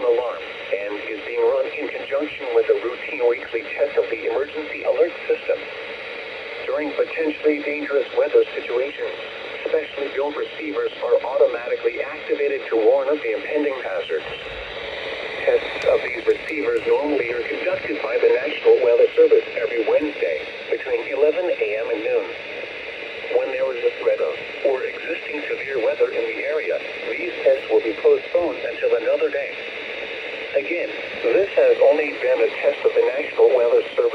alarm and is being run in conjunction with a routine weekly test of the emergency alert system. During potentially dangerous weather situations, specially built receivers are automatically activated to warn of the impending hazards. Tests of these receivers normally are conducted by the National Weather Service every Wednesday between 11 a.m. and noon. When there is a threat of or existing severe weather in the area, these tests will be postponed until another day. Again, this has only been a test of the National Weather Service.